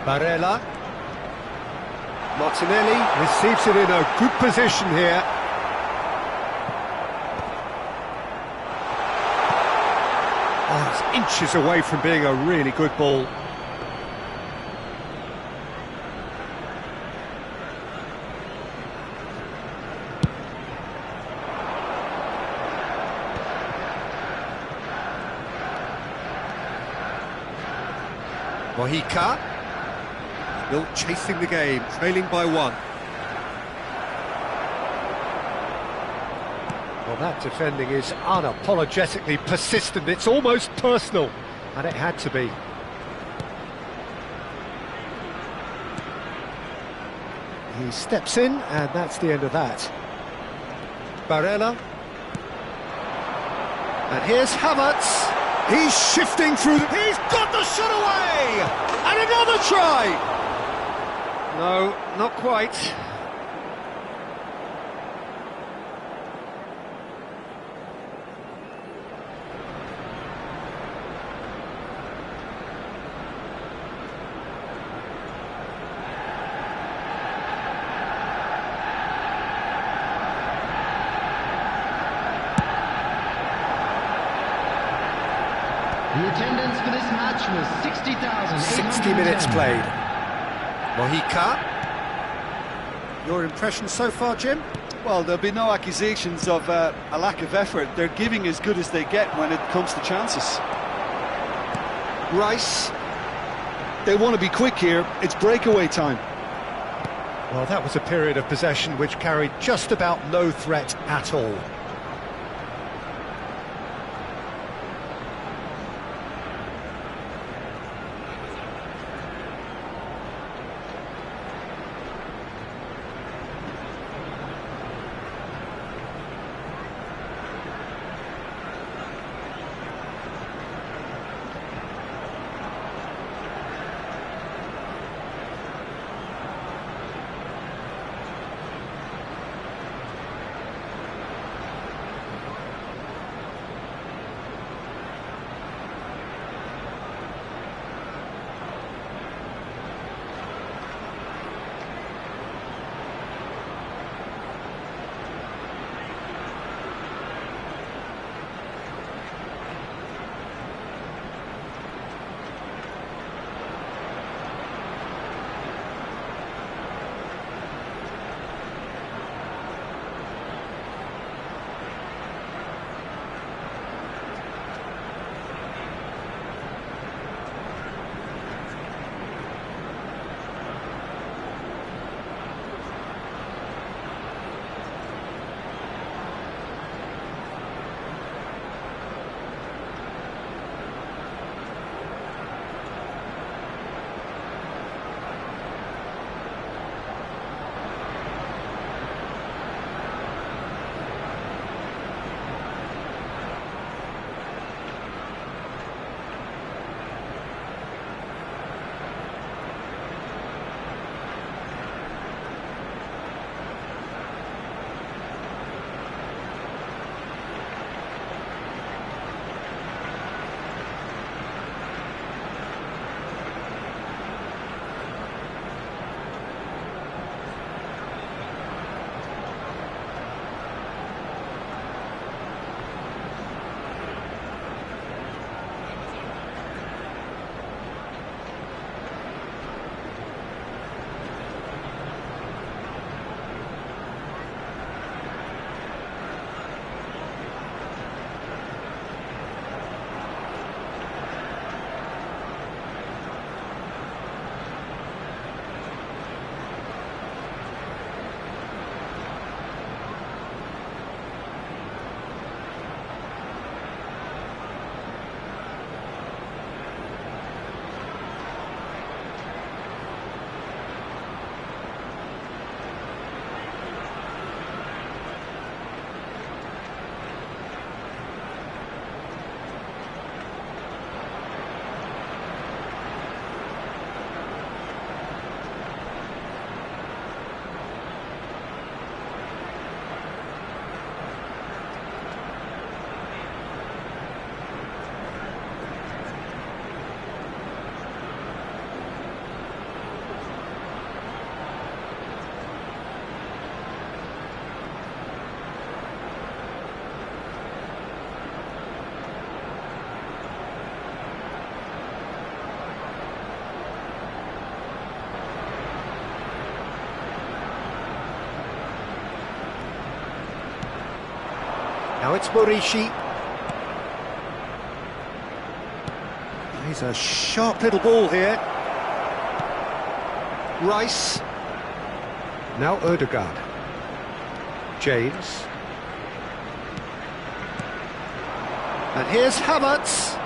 Barella. Martinelli receives it in a good position here. Oh, it's inches away from being a really good ball. Mojica, still chasing the game, trailing by one. Well, that defending is unapologetically persistent, it's almost personal, and it had to be. He steps in, and that's the end of that. Barella. And here's Havertz. He's shifting through he's got the shot away! And another try! No, not quite. The attendance for this match was 60,000. 60 minutes played. Mojica. Your impression so far, Jim? Well, there'll be no accusations of a lack of effort. They're giving as good as they get when it comes to chances. Rice. They want to be quick here. It's breakaway time. Well, that was a period of possession which carried just about no threat at all. Now it's Morishi. He's a sharp little ball here. Rice. Now Ødegaard. James. And here's Havertz.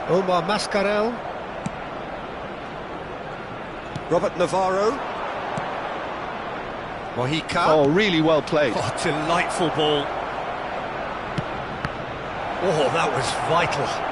Omar Mascarell. Robert Navarro. Mojica. Oh, really well played. Oh, delightful ball. Oh, that was vital.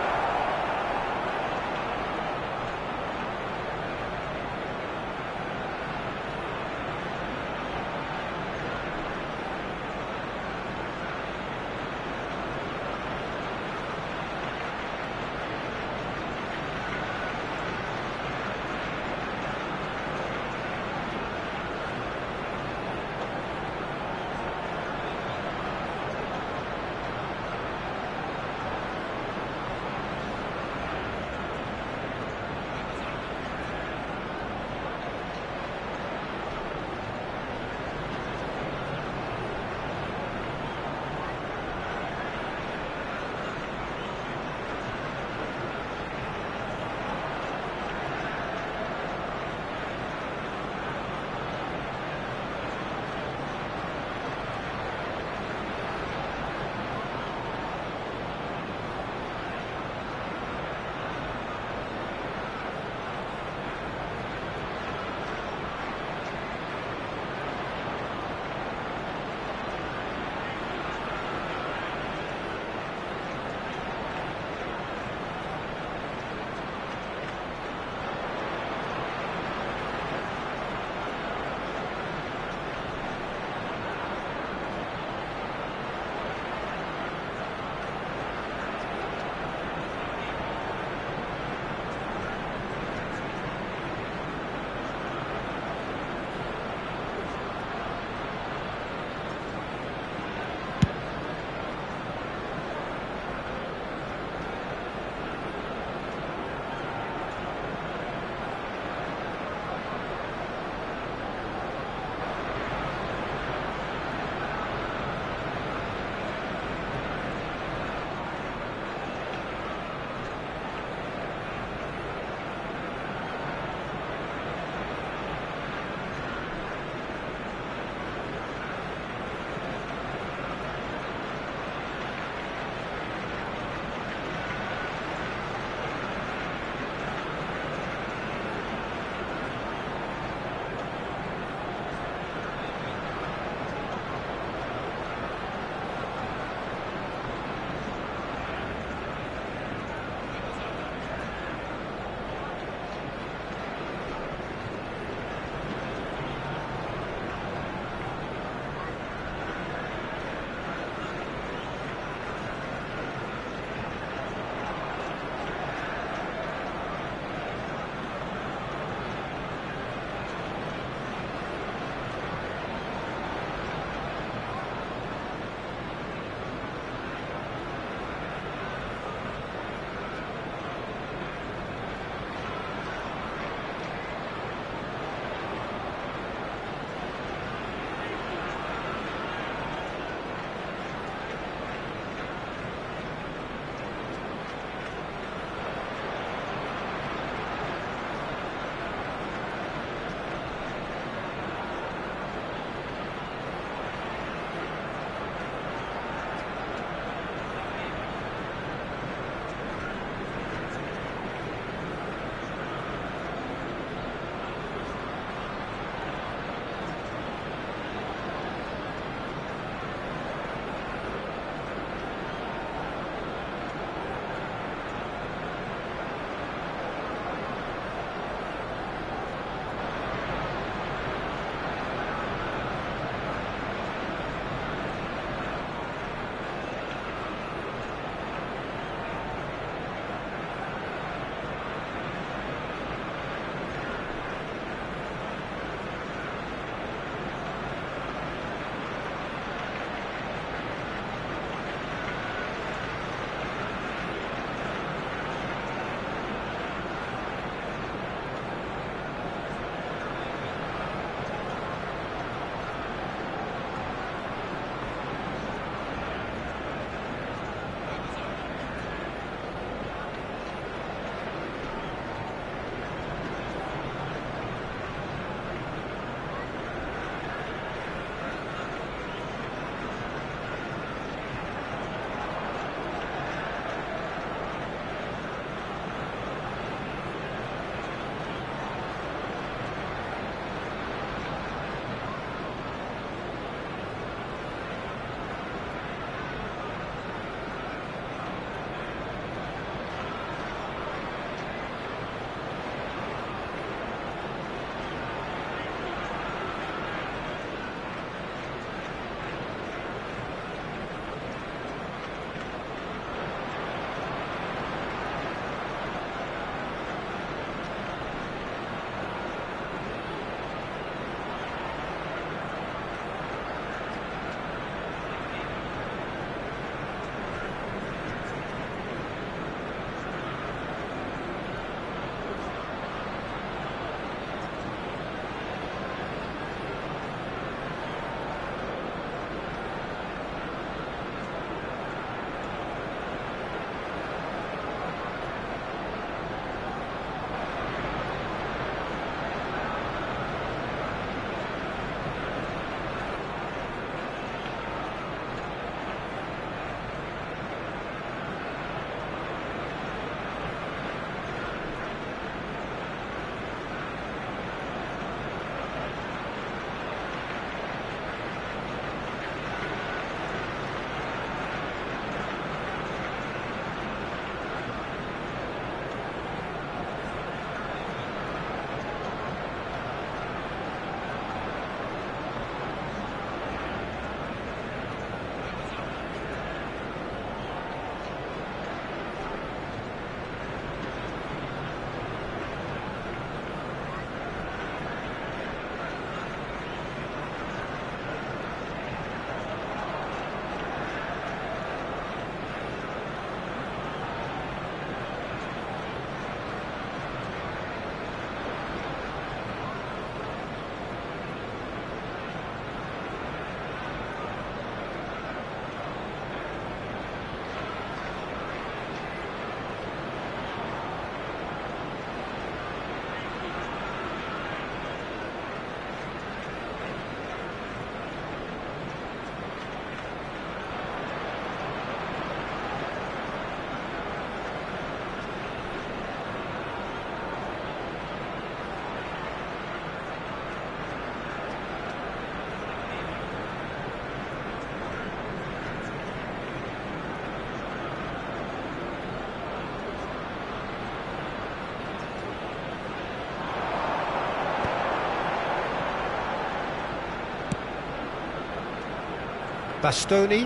Bastoni.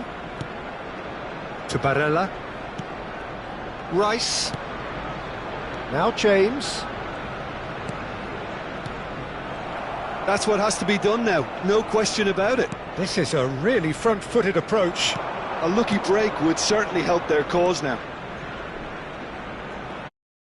To Barella. Rice. Now James. That's what has to be done now, no question about it. This is a really front-footed approach. A lucky break would certainly help their cause now.